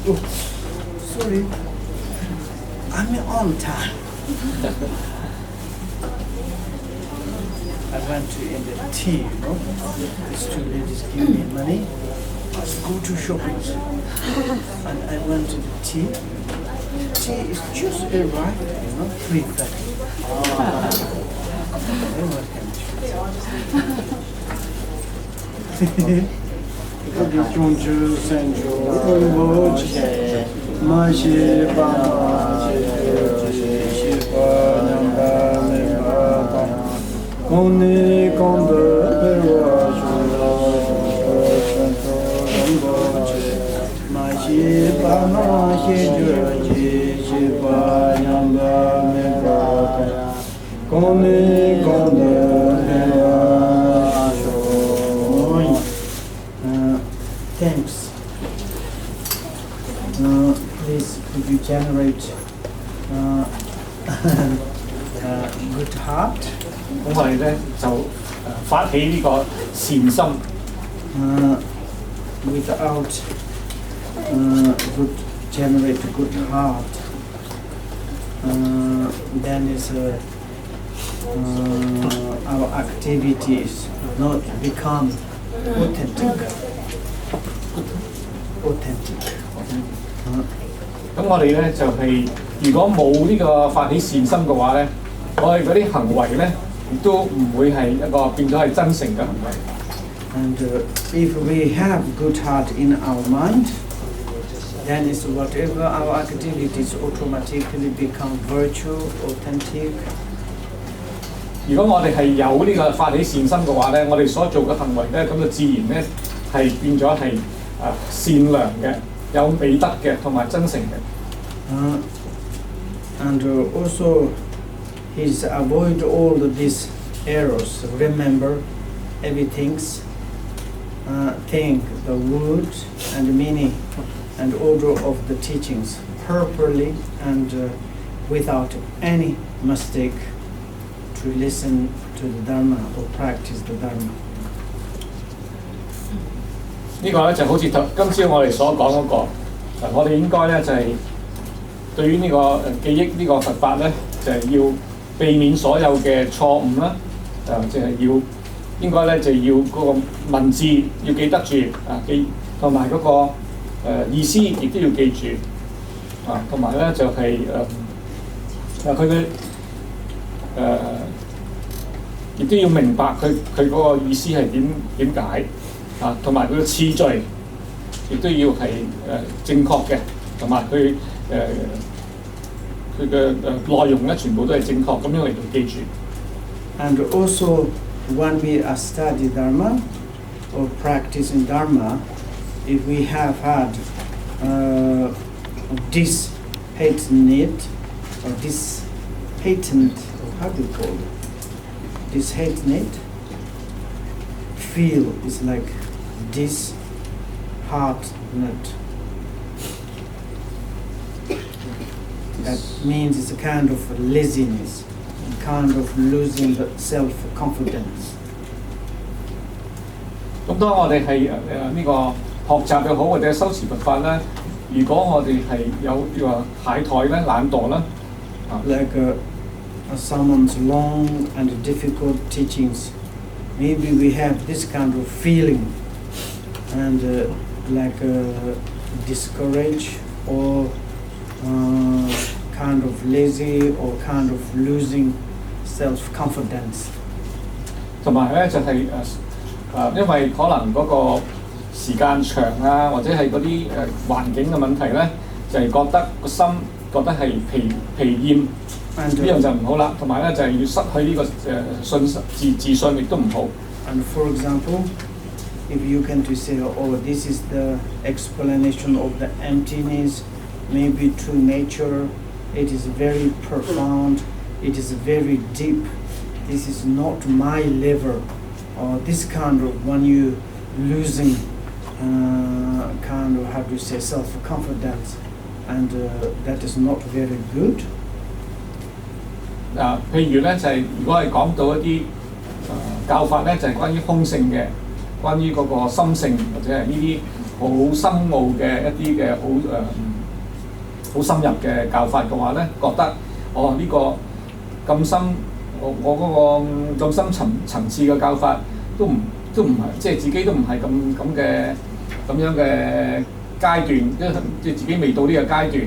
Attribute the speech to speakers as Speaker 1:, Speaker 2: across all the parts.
Speaker 1: Oh, sorry. I'm on time. I went to in the tea, These two ladies give me money. Let's go to shopping. And I went to the tea. Tea is just arrived, 3:30. Thanks. Please, could you generate good heart?
Speaker 2: 咁我哋咧就發起呢個善心。
Speaker 1: Without good generate a good heart, then is our activities not become authentic.
Speaker 2: 咁我哋咧就係、如果冇呢個發起善心嘅話咧，我哋嗰啲行為咧亦都唔會係一個變咗係真誠嘅行為。
Speaker 1: And if we have good heart in our mind, then is whatever our activities automatically become virtue, authentic.
Speaker 2: 如果我哋係有呢個發起善心嘅話咧，我哋所做嘅行為咧，咁就自然咧係變咗係善良嘅、有美德嘅同埋真誠嘅。
Speaker 1: And also, he's avoid all these errors. Remember, everything's think the word and meaning and order of the teachings properly and without any mistake to listen to the Dharma or practice the Dharma.
Speaker 2: 呢個咧就好似今朝我哋所講嗰個，我哋應該咧就係、對於呢個記憶呢個佛法咧，就係、要避免所有嘅錯誤啦，就係、要應該咧就要嗰個文字要記得住同埋嗰個意思亦都要記住同埋咧就係佢嘅亦都要明白佢嗰個意思係點解同埋佢嘅次序亦都要係正確嘅，同埋佢嘅內容咧全部都係正確咁樣嚟到記住。
Speaker 1: And also, when we are study Dharma or practicing Dharma, if we have had this patent or this patent, how do you call it? This patent feel is like this heart nut. That means it's a kind of laziness, a kind of losing the self-confidence.
Speaker 2: 咁當我哋係呢個學習又好，或者修持佛法咧，如果我哋係有懈怠咧、懶惰啦
Speaker 1: ，like someone's long and difficult teachings, maybe we have this kind of feeling and like discouraged or kind of lazy or kind of losing self-confidence.
Speaker 2: 同埋咧就係因為可能嗰個時間長啊，或者係嗰啲環境嘅問題咧，就係、覺得個心覺得係疲厭，呢樣就唔好啦。同埋咧就係、要失去呢個自信，亦都唔好。
Speaker 1: And for example, if you can to say, oh, this is the explanation of the emptiness, maybe true nature, it is very profound, it is very deep, this is not my level, or this kind of when you losing kind of, how do you say, self-confidence, and that is not very good.
Speaker 2: 譬如咧就係、如果係講到一啲教法咧，就係、關於空性嘅，關於嗰個心性或者係呢啲好深奧嘅一啲嘅好深入嘅教法嘅話咧，覺得呢個咁深，我嗰個咁深層次嘅教法都唔係，即係自己都唔係咁樣嘅階段，即係自己未到呢個階段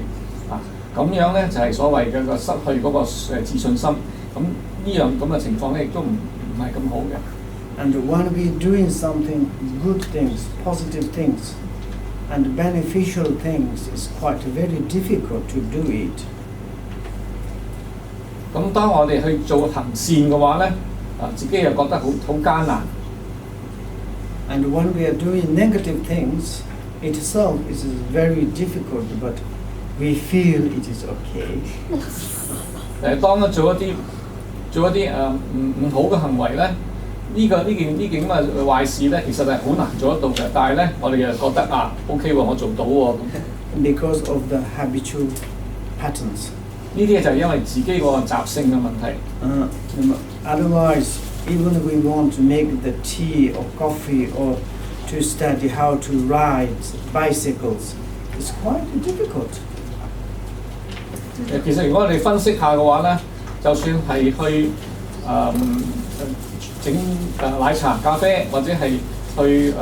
Speaker 2: 啊，咁樣咧就係所謂嘅失去嗰個自信心，咁呢樣咁嘅情況咧亦都唔係咁好嘅。
Speaker 1: And when we doing something good things, positive things, and beneficial things, it's quite very difficult to do it.
Speaker 2: 咁當我哋去做行善嘅話咧，自己又覺得好艱難。
Speaker 1: And when we are doing negative things, itself is very difficult, but we feel it is okay.
Speaker 2: 當做一啲唔好嘅行為咧，呢件咁嘅壞事咧，其實係好難做得到嘅。但係咧，我哋又覺得OK 喎，我做到喎。
Speaker 1: Because of the habitual patterns.
Speaker 2: 呢啲就係因為自己個習性嘅問題。
Speaker 1: Otherwise, even if we want to make the tea or coffee or to study how to ride bicycles, it's quite difficult.
Speaker 2: 其實如果我哋分析下嘅話咧，就算係去整奶茶、咖啡，或者係去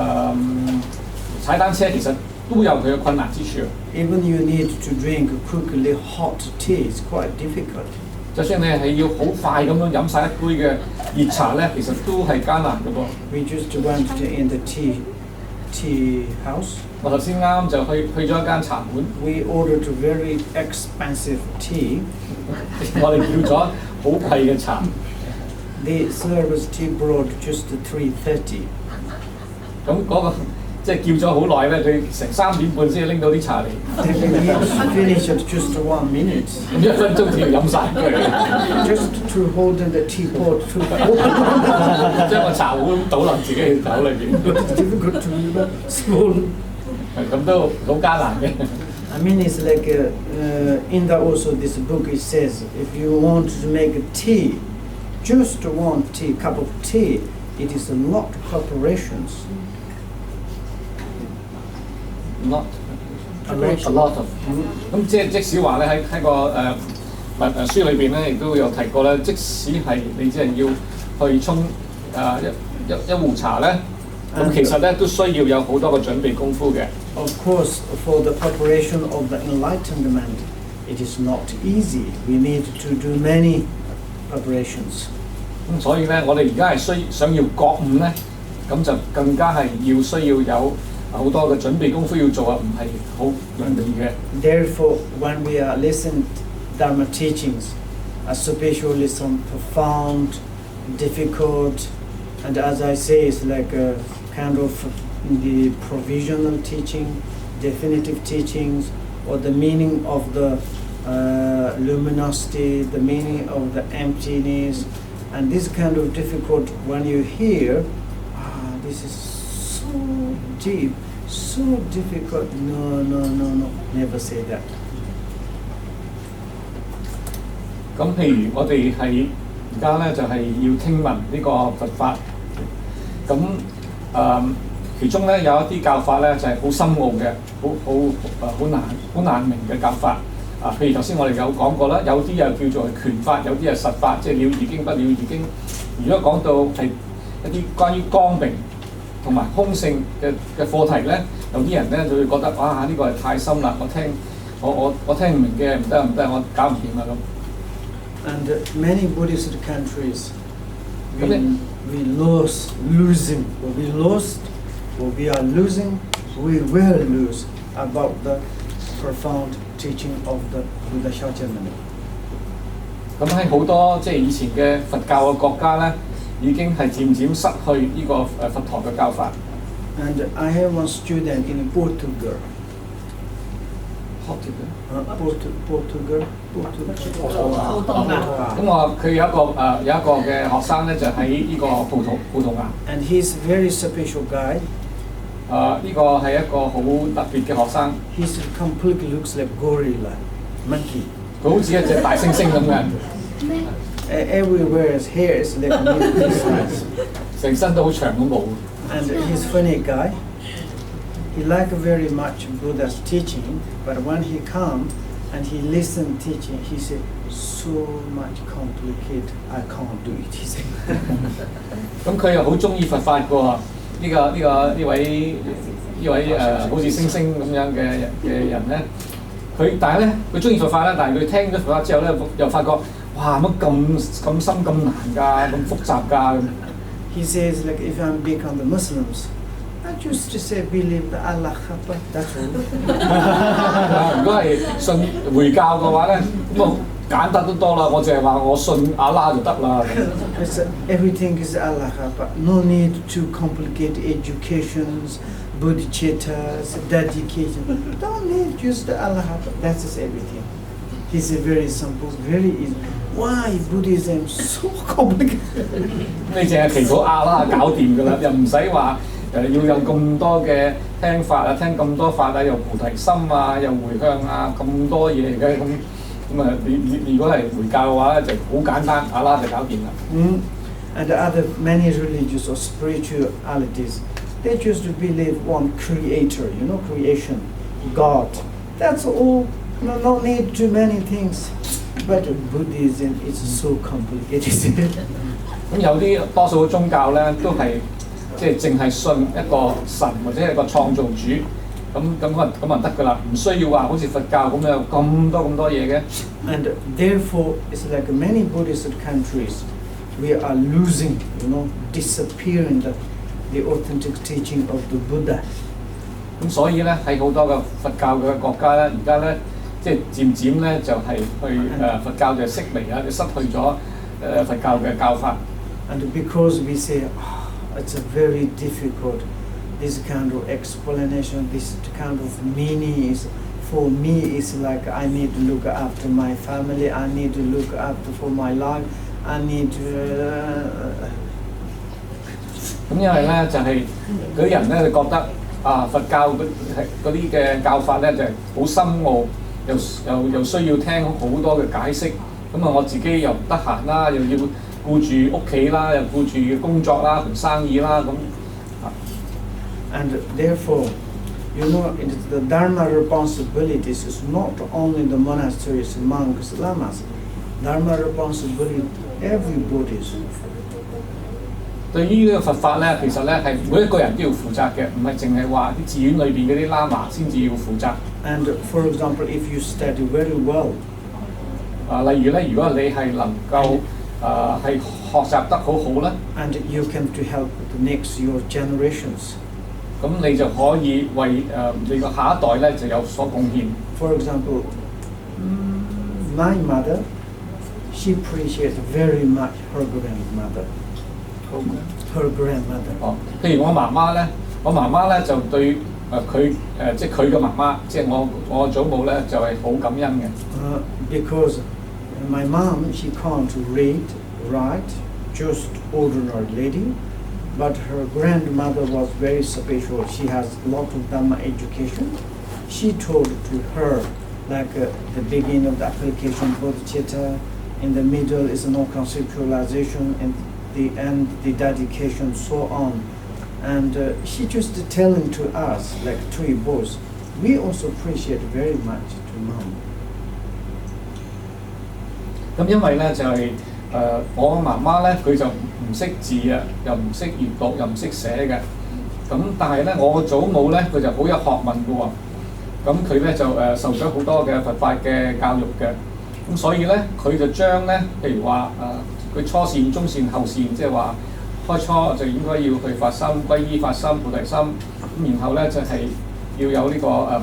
Speaker 2: 踩單車，其實都有佢嘅困難之處。
Speaker 1: Even you need to drink quickly hot tea, it's quite difficult.
Speaker 2: 就算你係要好快咁樣飲晒一杯嘅熱茶咧，其實都係艱難嘅噃。
Speaker 1: We just went in the tea house.
Speaker 2: 我頭先啱就去咗一間茶館。
Speaker 1: We ordered very expensive tea.
Speaker 2: 我哋叫咗好貴嘅茶。
Speaker 1: The service tea brought just 3:30.
Speaker 2: 咁嗰個即係叫咗好耐咧，佢成3點半先拎到啲茶嚟。
Speaker 1: We finished at just 1 minute.
Speaker 2: 咁1分鐘就要飲晒佢。
Speaker 1: Just to hold the teapot to
Speaker 2: 將個茶碗倒落自己嘅口裏邊。
Speaker 1: It's difficult to spoon.
Speaker 2: 咁都好艱難嘅。
Speaker 1: I mean, it's like in also this book it says if you want to make a tea, just one cup of tea, it is a lot of preparations.
Speaker 2: Not a lot of 咁即使話咧喺個書裏邊咧，亦都有提過咧，即使係你只係要去沖一壺茶咧，咁其實咧都需要有好多個準備功夫嘅。
Speaker 1: Of course, for the preparation of the enlightenment, it is not easy. We need to do many preparations.
Speaker 2: 咁所以咧，我哋而家係想要覺悟咧，咁就更加係需要有好多嘅準備功夫要做唔係好容易嘅。
Speaker 1: Therefore, when we are listening Dharma teachings, especially some profound, difficult, and as I say, it's like a kind of the provisional teaching, definitive teachings, or the meaning of the luminosity, the meaning of the emptiness, and this kind of difficult, when you hear, this is so deep, so difficult, no, never say that.
Speaker 2: 咁譬如我哋係而家咧就係要聽聞呢個佛法，咁其中咧有一啲教法咧就係好深奧嘅，好難明嘅教法。譬如頭先我哋有講過啦，有啲又叫做權法，有啲係實法，即係了義經不了義經。如果講到係一啲關於光明同埋空性嘅課題咧，有啲人咧就會覺得呢個係太深啦，我聽唔明嘅，唔得，我搞唔掂啦咁。
Speaker 1: And many Buddhist countries, we losing, or we lost, or we are losing, we will lose about the profound teaching of the Buddha Shakyamuni.
Speaker 2: 咁喺好多即係以前嘅佛教嘅國家咧，已經係漸漸失去呢個佛陀嘅教法。
Speaker 1: And I have one student in Portugal. Portugal.
Speaker 2: 咁佢有一個嘅學生咧，就喺呢個葡萄牙。
Speaker 1: And he's a very special guy.
Speaker 2: 呢個係一個好特別嘅學生。
Speaker 1: He completely looks like gorilla, monkey.
Speaker 2: 佢好似一隻大猩猩咁嘅。
Speaker 1: Everywhere his hair is like monkey size.
Speaker 2: 成身都好長嘅毛。
Speaker 1: And he's a funny guy. he liked very much Buddha's teaching, but when he come and he listened teaching, he said, so much complicated, I can't do it. He said.
Speaker 2: 咁佢又好中意佛法嘅喎，呢位好似星星咁樣嘅人咧，但係咧佢中意佛法啦，但係佢聽咗佛法之後咧，又發覺哇乜咁深咁難㗎，咁複雜㗎咁。
Speaker 1: He says like if I become the Muslims, I just to say believe the Allah Akbar, that's all.
Speaker 2: 如果係信回教嘅話咧，咁啊簡單得多啦，我淨係話我信阿拉就得啦。
Speaker 1: Everything is Allah Akbar. No need to complicate educations, bodhicittas, dedication. Don't need just the Allah Akbar. That's just everything. He's a very simple, very easy. Why Buddhism so complicated?
Speaker 2: 你淨係祈禱阿拉搞掂㗎啦，又唔使話要有咁多嘅聽法啊，聽咁多法啊，又菩提心啊，又回向啊，咁多嘢嘅咁啊！你如果係回教嘅話咧，就好簡單，阿拉就搞掂啦。
Speaker 1: And other many religious or spiritualities, they just believe one creator, creation, God. That's all. No need too many things. But Buddhism is so complicated.
Speaker 2: 咁有啲多數嘅宗教咧，都係即係淨係信一個神或者係個創造主，咁就得㗎啦，唔需要話好似佛教咁有咁多嘢嘅。
Speaker 1: And therefore, it's like many Buddhist countries, we are losing, disappearing the authentic teaching of the Buddha.
Speaker 2: 咁所以咧喺好多嘅佛教嘅國家咧，而家咧即係漸咧就係去佛教就式微啊，就失去咗佛教嘅教法。
Speaker 1: And because we say, it's a very difficult, this kind of explanation, this kind of meaning is, for me, it's like I need to look after my family, I need to look after for my life, I need to.
Speaker 2: 咁因為咧就係嗰啲人咧就覺得佛教嗰啲嘅教法咧就係好深奧，又需要聽好多嘅解釋，咁啊我自己又唔得閒啦，又要顧住屋企啦，又顧住工作啦，同生意啦咁。
Speaker 1: And therefore, the Dharma responsibilities is not only the monasteries, monks, lamas. Dharma responsibility every Buddhist.
Speaker 2: 對於呢個佛法咧，其實咧係每一個人都要負責嘅，唔係淨係話啲寺院裏邊嗰啲喇嘛先至要負責。
Speaker 1: And for example, if you study very well,
Speaker 2: 例如咧，如果你係能夠係學習得好好咧
Speaker 1: ，and you can to help the next your generations.
Speaker 2: 咁你就可以為你個下一代咧就有所貢獻。
Speaker 1: For example, my mother, she appreciates very much her grandmother. Her grandmother.
Speaker 2: 譬如我媽媽咧就對佢即係佢嘅媽媽，即係我祖母咧就係好感恩嘅。
Speaker 1: Because my mom, she can't read, write, just ordinary lady. But her grandmother was very special. She has a lot of Dhamma education. She told to her, like the beginning of the application bodhicitta, in the middle is no conceptualization, and the end the dedication, so on. And she just telling to us, like three boys, we also appreciate very much to mom.
Speaker 2: 咁因為咧就係我媽媽咧佢就唔識字啊，又唔識閱讀，又唔識寫嘅。咁但係咧，我祖母咧佢就好有學問嘅喎。咁佢咧就受咗好多嘅佛法嘅教育嘅。咁所以咧，佢就將咧，譬如話佢初善、中善、後善，即係話開初就應該要去發心、歸依發心、菩提心。咁然後咧就係要有呢個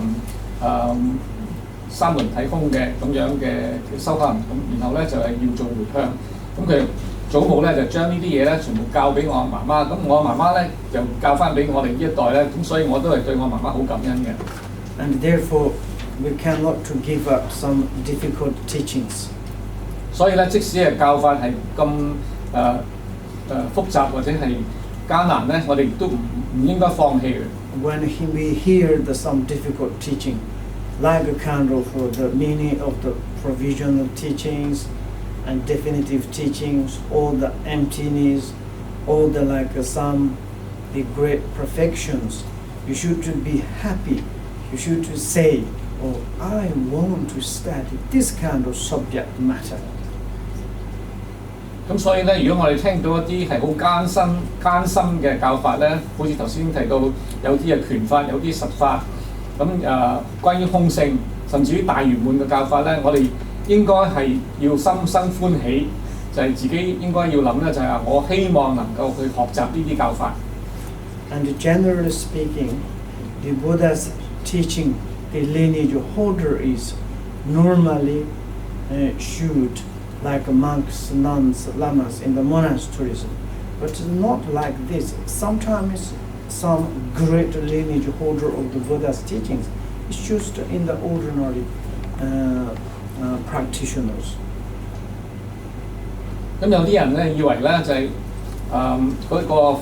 Speaker 2: 三輪體空嘅咁樣嘅修行。咁然後咧就係要做回向。咁佢祖母咧就將呢啲嘢咧全部教俾我媽媽，咁我媽媽咧就教翻俾我哋呢一代咧，咁所以我都係對我媽媽好感恩嘅。
Speaker 1: And therefore, we cannot to give up some difficult teachings.
Speaker 2: 所以咧，即使係教法係咁複雜或者係艱難咧，我哋都唔應該放棄嘅。
Speaker 1: When we hear some difficult teaching, like a kind of the meaning of the provisional teachings. And definitive teachings, all the emptiness, all the the great perfections. You should be happy. You should say, "Oh, I want to study this kind of subject matter."
Speaker 2: 咁所以咧，如果我哋聽到一啲係好艱辛嘅教法咧，好似頭先提到有啲係拳法，有啲實法，咁關於空性，甚至於大圓滿嘅教法咧，我哋應該係要心生歡喜，就係、自己應該要諗咧，就係、我希望能夠去學習呢啲教法。
Speaker 1: And generally speaking, the Buddha's teaching, the lineage holder is normally should like monks, nuns, lamas in the monasteries, but not like this. Sometimes some great lineage holder of the Buddha's teachings is just in the ordinary practitioners.
Speaker 2: 咁有啲人咧以為咧就係嗰個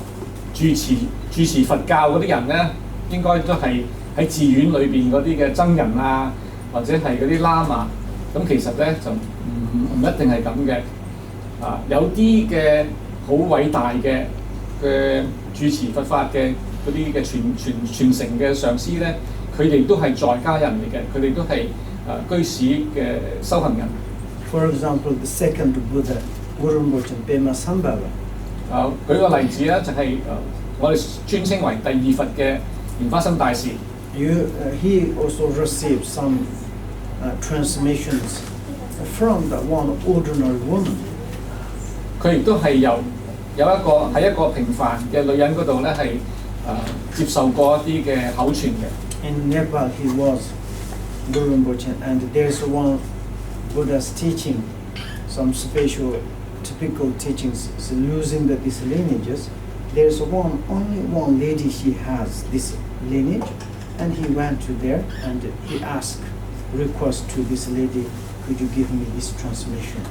Speaker 2: 住持佛教嗰啲人咧，應該都係喺寺院裏邊嗰啲嘅僧人啊，或者係嗰啲喇嘛。咁其實咧就唔一定係咁嘅。有啲嘅好偉大嘅主持佛法嘅嗰啲嘅傳承嘅上師咧，佢哋都係在家人嚟嘅，佢哋都係居士嘅修行人。
Speaker 1: For example, the second Buddha, Patrul Rinpoche, Pema Sambhava.
Speaker 2: 舉個例子咧，就係我哋尊稱為第二佛嘅蓮花生大士。
Speaker 1: He also received some transmissions from the one ordinary woman.
Speaker 2: 佢亦都係有一個平凡嘅女人嗰度咧，係接受過一啲嘅口傳嘅。
Speaker 1: In Nepal, he was Patrul Rinpoche, and there's one Buddha's teaching, some special, typical teachings, so losing these lineages. There's only one lady she has this lineage, and he went to there and he asked, request to this lady, could you give me this transmission?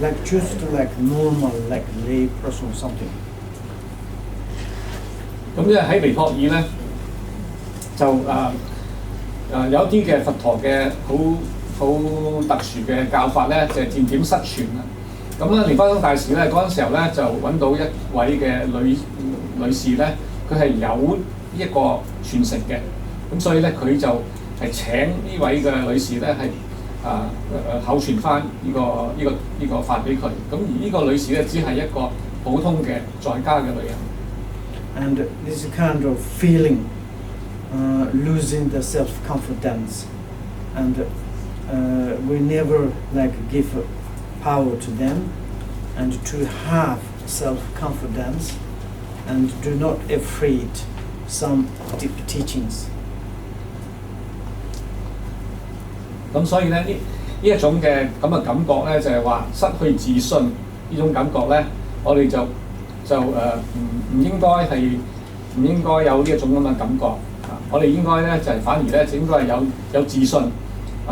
Speaker 1: Like just like normal, like lay person or something.
Speaker 2: 咁因為喺尼泊爾咧，就有一啲嘅佛陀嘅好特殊嘅教法咧，就係漸漸失傳啦。咁咧，蓮花生大士咧嗰陣時候咧，就揾到一位嘅女士咧，佢係有一個傳承嘅，咁所以咧佢就係請呢位嘅女士咧係口傳翻呢個法俾佢。咁而呢個女士咧只係一個普通嘅在家嘅女人。
Speaker 1: And this kind of feeling, losing the self-confidence, and we never like give power to them, and to have self-confidence, and do not afraid some deep teachings.
Speaker 2: 咁所以咧呢一種嘅咁嘅感覺咧，就係話失去自信呢種感覺咧，我哋就唔應該有呢一種咁嘅感覺。我哋應該咧就係反而咧就應該係有自信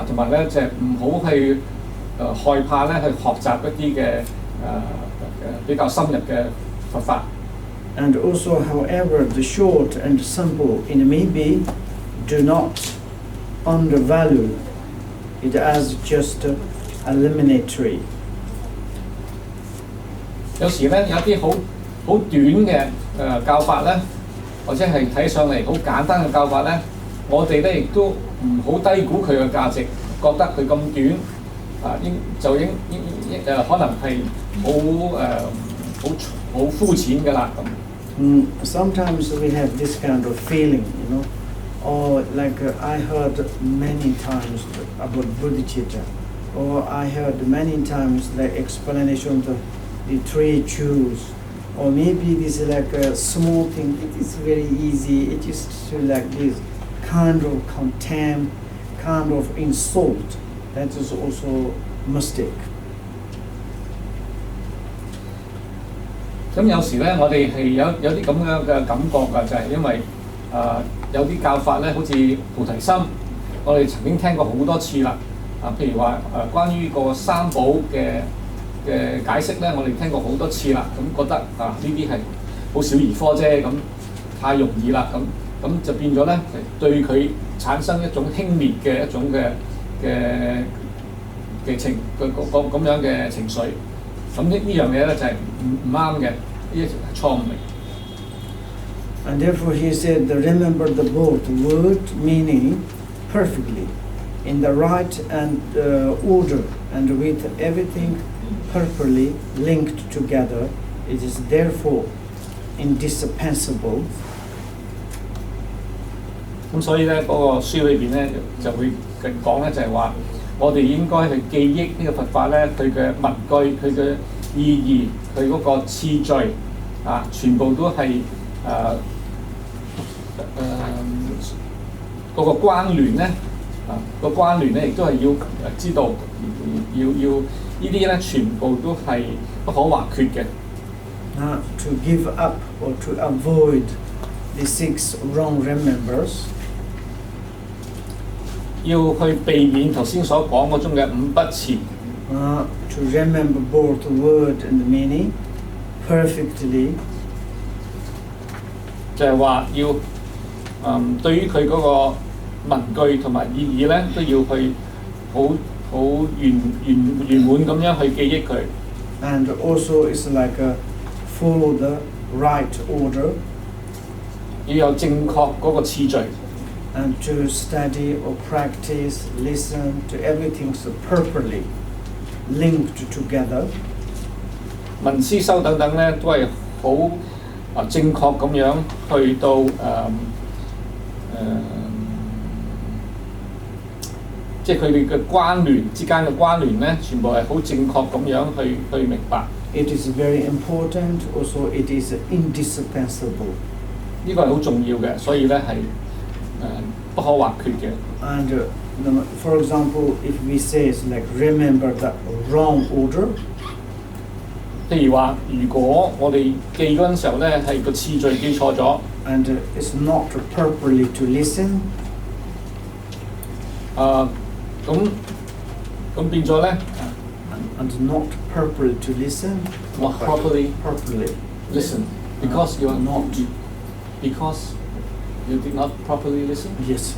Speaker 2: 同埋咧就係唔好去害怕咧去學習一啲嘅比較深入嘅佛法。
Speaker 1: And also, however, the short and simple in maybe do not undervalue it as just eliminatory.
Speaker 2: 有時咧有啲好短嘅教法咧，或者係睇上嚟好簡單嘅教法咧，我哋咧亦都唔好低估佢嘅價值，覺得佢咁短可能係好膚淺㗎啦咁。
Speaker 1: Sometimes we have this kind of feeling, or like I heard many times about bodhicitta, or I heard many times the explanation of the three truths, or maybe this is like a small thing, it is very easy, it is like this kind of contempt, kind of insult, that is also mistake.
Speaker 2: 咁有時咧，我哋係有啲咁樣嘅感覺㗎，就係因為有啲教法咧，好似菩提心，我哋曾經聽過好多次啦。譬如話關於個三寶嘅解釋咧，我哋聽過好多次啦。咁覺得呢啲係好小兒科啫，咁太容易啦。咁就變咗咧，對佢產生一種輕蔑嘅一種嘅情咁樣嘅情緒。咁呢樣嘢咧就係唔啱嘅，呢係錯誤嚟。
Speaker 1: And therefore he said, remember the both word meaning perfectly, in the right and order, and with everything properly linked together. It is therefore indispensable.
Speaker 2: 咁所以咧，嗰、個書裏邊咧就會講咧，就係話我哋應該去記憶呢個佛法咧，佢嘅文句、佢嘅意義、佢嗰個次序啊，全部都係嗰個關聯咧啊，個關聯咧亦都係要知道，要呢啲咧全部都係不可或缺嘅。
Speaker 1: To give up or to avoid the 6 wrong remembers.
Speaker 2: 要去避免頭先所講嗰種嘅五不辭。
Speaker 1: To remember both word and meaning perfectly.
Speaker 2: 就係話要對於佢嗰個文句同埋意義咧，都要去好圓滿咁樣去記憶佢。
Speaker 1: And also it's like follow the right order.
Speaker 2: 要有正確嗰個次序。
Speaker 1: And to study or practice, listen to everything so properly linked together.
Speaker 2: 聞思修等等咧，都係好正確咁樣去到即係佢哋嘅關聯之間嘅關聯咧，全部係好正確咁樣去明白。
Speaker 1: It is very important. Also, it is indispensable.
Speaker 2: 呢個係好重要嘅，所以咧係不可或缺嘅。
Speaker 1: And for example, if we say like remember the wrong order.
Speaker 2: 譬如話，如果我哋記嗰陣時候咧係個次序記錯咗。
Speaker 1: And it's not properly to listen.
Speaker 2: 咁變咗咧。
Speaker 1: And not properly to listen.
Speaker 2: Not properly listen because you are
Speaker 1: not.
Speaker 2: Because you did not properly listen.
Speaker 1: Yes.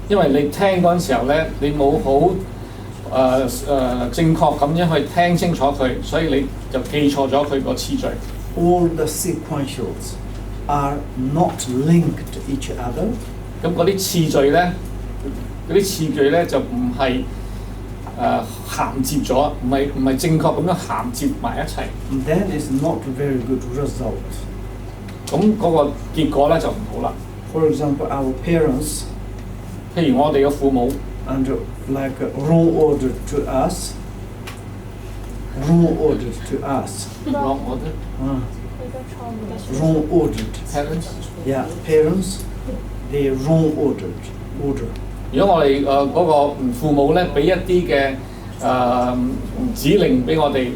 Speaker 2: 因為你聽嗰陣時候咧，你冇好正確咁樣去聽清楚佢，所以你就記錯咗佢個次序。
Speaker 1: All the sequentials are not linked to each other.
Speaker 2: 咁嗰啲次序咧，就唔係銜接咗，唔係正確咁樣銜接埋一齊。
Speaker 1: Then is not a very good result.
Speaker 2: 咁嗰個結果咧就唔好啦。
Speaker 1: For example, our parents.
Speaker 2: 譬如我哋嘅父母。
Speaker 1: And like wrong order to us. Wrong order to us.
Speaker 2: Wrong order.
Speaker 1: Wrong ordered.
Speaker 2: Parents.
Speaker 1: Yeah, parents. They wrong order.
Speaker 2: 如果我哋嗰個父母咧，俾一啲嘅指令俾我哋，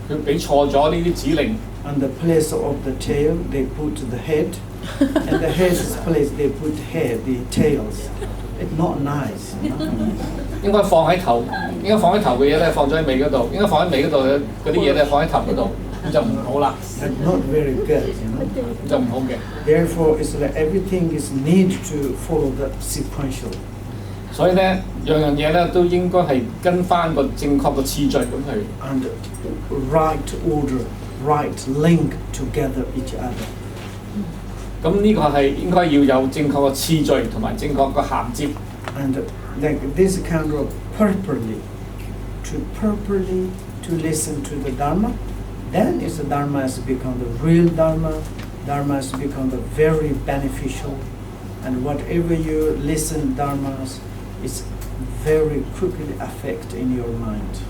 Speaker 2: 佢俾錯咗呢啲指令。
Speaker 1: On the place of the tail, they put the head, and the head's place they put the tails. It's not nice.
Speaker 2: 應該放喺頭嘅嘢咧，放咗喺尾嗰度；應該放喺尾嗰度嘅嗰啲嘢咧，放喺頭嗰度，咁就唔好啦。
Speaker 1: Not very good,
Speaker 2: 咁就唔好嘅。
Speaker 1: Therefore, it's like everything is need to follow the sequential.
Speaker 2: 所以咧，樣嘢咧都應該係跟翻個正確嘅次序咁去。
Speaker 1: And right order, right link together each other.
Speaker 2: 咁呢個係應該要有正確嘅次序同埋正確嘅銜接。
Speaker 1: And like this kind of properly to listen to the Dharma, then the Dharma has become the real Dharma. Dharma has become the very beneficial, and whatever you listen Dharmas is very quickly affect in your mind.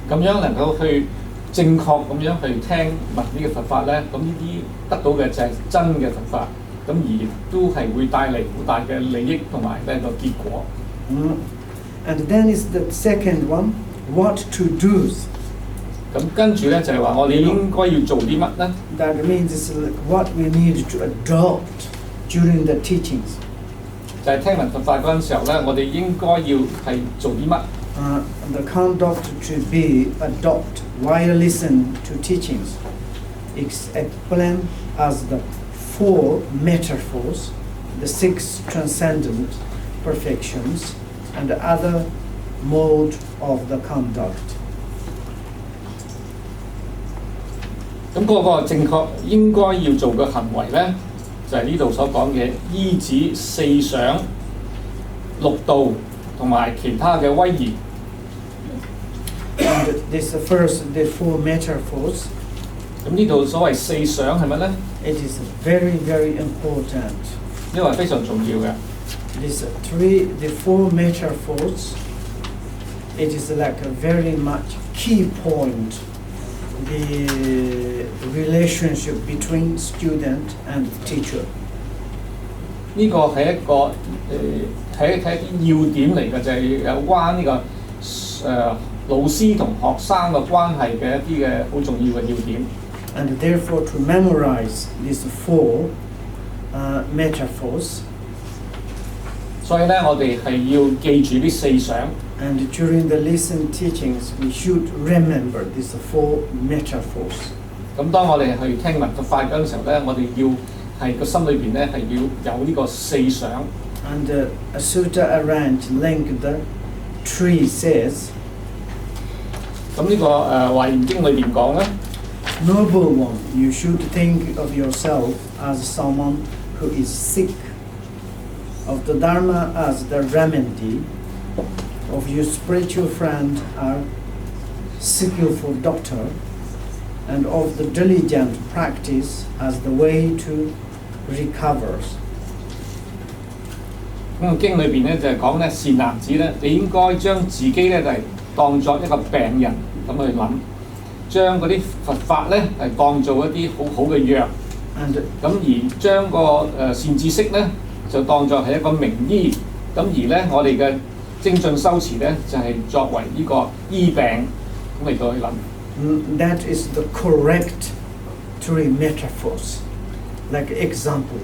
Speaker 2: 咁樣能夠去正確咁樣去聽聞呢個佛法咧，咁呢啲得到嘅就係真嘅佛法，咁而都係會帶嚟好大嘅利益同埋呢個結果。
Speaker 1: And then is the second one, what to do.
Speaker 2: 咁跟住咧就係話我哋應該要做啲乜咧
Speaker 1: ？That means it's what we need to adopt during the teachings.
Speaker 2: 就係聽聞佛法嗰陣時候咧，我哋應該要係做啲乜
Speaker 1: ？The conduct to be adopt while listening to teachings is explained as the 4 metaphors, the 6 transcendent perfections, and the other mode of the conduct.
Speaker 2: 咁咁嗰個正確應該要做嘅行為咧，就係呢度所講嘅依止四想、六道同埋其他嘅威儀。
Speaker 1: And this first, the four metaphors.
Speaker 2: 咁呢度所謂四想係乜咧？
Speaker 1: It is very, very important.
Speaker 2: 呢個係非常重要嘅。
Speaker 1: The four metaphors, it is like a very much key point, the relationship between student and teacher.
Speaker 2: 呢個係一個睇啲要點嚟嘅，就係有關呢個老師同學生嘅關係嘅一啲嘅好重要嘅要點。
Speaker 1: And therefore, to memorize these four metaphors.
Speaker 2: 所以咧，我哋係要記住呢四想。
Speaker 1: And during the lesson teachings, we should remember these four metaphors.
Speaker 2: 咁當我哋去聽聞佛法嗰陣時候咧，我哋要係個心裏邊咧係要有呢個四想。
Speaker 1: And a sutta arranged linked 3 says.
Speaker 2: 咁呢個華嚴經裏邊講咧。
Speaker 1: Noble one, you should think of yourself as someone who is sick, of the Dharma as the remedy, of your spiritual friend as skillful doctor, and of the diligent practice as the way to recover.
Speaker 2: 咁經裏邊咧就係講咧善男子咧，你應該將自己咧就係當作一個病人咁去諗。將嗰啲佛法咧係當做一啲好好嘅藥，咁而將個善知識咧就當作係一個名醫，咁而咧我哋嘅精進修持咧就係作為呢個醫病咁嚟到去諗。
Speaker 1: That is the correct 3 metaphors. Like example,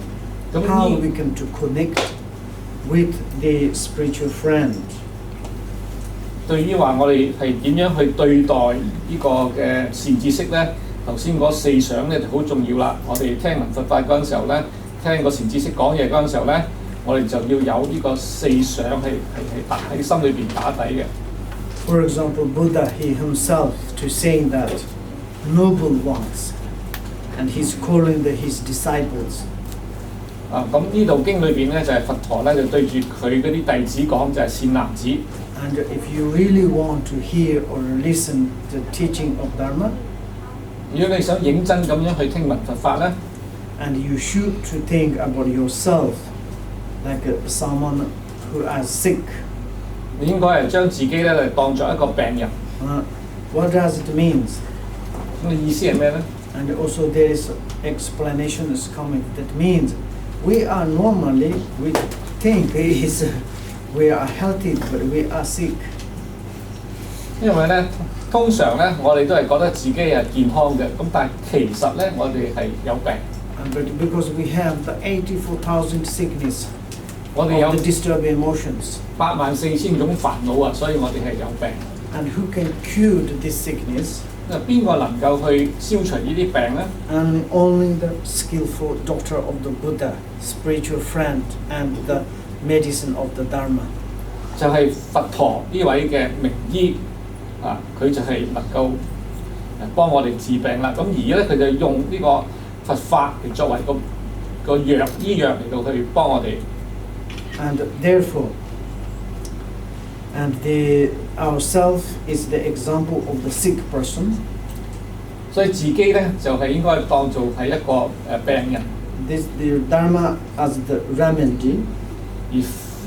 Speaker 1: how we can to connect with the spiritual friend.
Speaker 2: 對於話我哋係點樣去對待呢個嘅善知識咧？頭先嗰四想咧就好重要啦。我哋聽聞佛法嗰陣時候咧，聽個善知識講嘢嗰陣時候咧，我哋就要有呢個四想係打喺心裏邊打底嘅。
Speaker 1: For example, Buddha he himself to saying that noble ones, and he's calling his disciples.
Speaker 2: 咁呢度經裏邊咧就係佛陀咧就對住佢嗰啲弟子講就係善男子。
Speaker 1: And if you really want to hear or listen the teaching of Dharma,
Speaker 2: 如果你想認真咁樣去聽聞佛法咧
Speaker 1: and you should to think about yourself like someone who is sick.
Speaker 2: 你應該係將自己咧嚟當作一個病人。
Speaker 1: What does it mean?
Speaker 2: 咁嘅意思係咩咧
Speaker 1: And also there is explanation is coming. That means we are normally we think we are healthy, but we are sick.
Speaker 2: 因為咧，通常咧，我哋都係覺得自己係健康嘅，咁但係其實咧，我哋係有病。
Speaker 1: But because we have the 84,000 sickness,
Speaker 2: 我哋有
Speaker 1: the disturbed emotions.
Speaker 2: 84000種煩惱啊，所以我哋係有病。
Speaker 1: And who can cure this sickness?
Speaker 2: 邊個能夠去消除呢啲病咧？
Speaker 1: And only the skillful doctor of the Buddha, spiritual friend, and the medicine of the Dharma.
Speaker 2: 就係佛陀呢位嘅名醫啊，佢就係能夠幫我哋治病啦。咁而咧佢就用呢個佛法嚟作為個藥醫藥嚟到去幫我哋。
Speaker 1: And therefore, and ourself is the example of the sick person.
Speaker 2: 所以自己咧就係應該當做係一個病人。
Speaker 1: The Dharma as the remedy.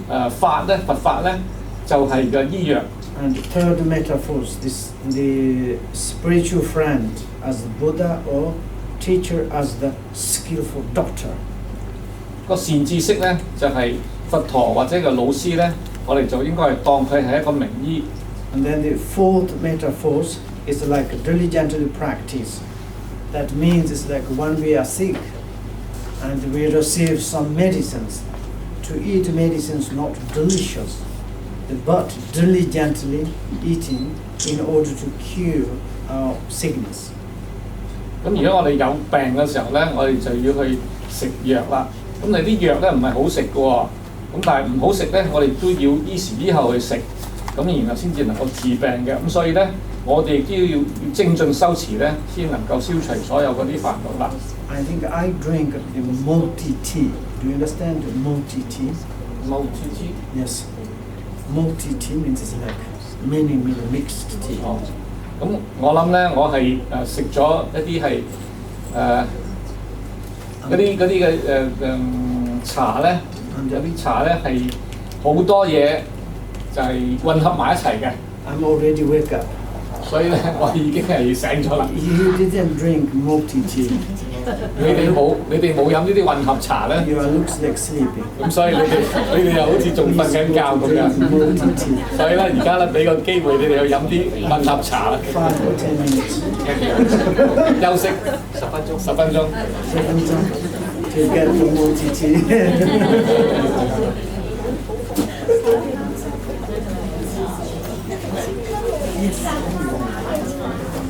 Speaker 2: 而佛法咧就係個醫藥。
Speaker 1: And third metaphors, the spiritual friend as the Buddha or teacher as the skillful doctor.
Speaker 2: 個善知識咧就係佛陀或者個老師咧，我哋就應該係當佢係一個名醫。
Speaker 1: And then the fourth metaphors is like diligently practice. That means it's like when we are sick and we receive some medicines. To eat medicines not delicious, but diligently eating in order to cure our sickness.
Speaker 2: 咁如果我哋有病嘅時候咧，我哋就要去食藥啦。咁你啲藥咧唔係好食嘅喎，咁但係唔好食咧，我哋都要依時依後去食。咁然後先至能夠治病嘅。咁所以咧，我哋都要精進修持咧，先能夠消除所有嗰啲煩惱啦。
Speaker 1: I think I drink the multi tea. Do you understand the multi tea?
Speaker 2: Multi tea?
Speaker 1: Yes. Multi tea means it's like many mixed tea.
Speaker 2: 哦，咁我諗咧，我係食咗一啲係嗰啲嘅茶咧，有啲茶咧係好多嘢就係混合埋一齊嘅。
Speaker 1: I'm already wake up.
Speaker 2: 所以咧，我已經係醒咗啦。
Speaker 1: You didn't drink multi tea.
Speaker 2: 你哋冇飲呢啲混合茶咧。
Speaker 1: You looks like sleeping.
Speaker 2: 咁所以你哋又好似仲瞓緊覺咁樣。所以咧，而家咧俾個機會你哋去飲啲混合茶啦。
Speaker 1: 5 or 10 minutes.
Speaker 2: 休息10分鐘。
Speaker 1: To get the multi tea. Yes.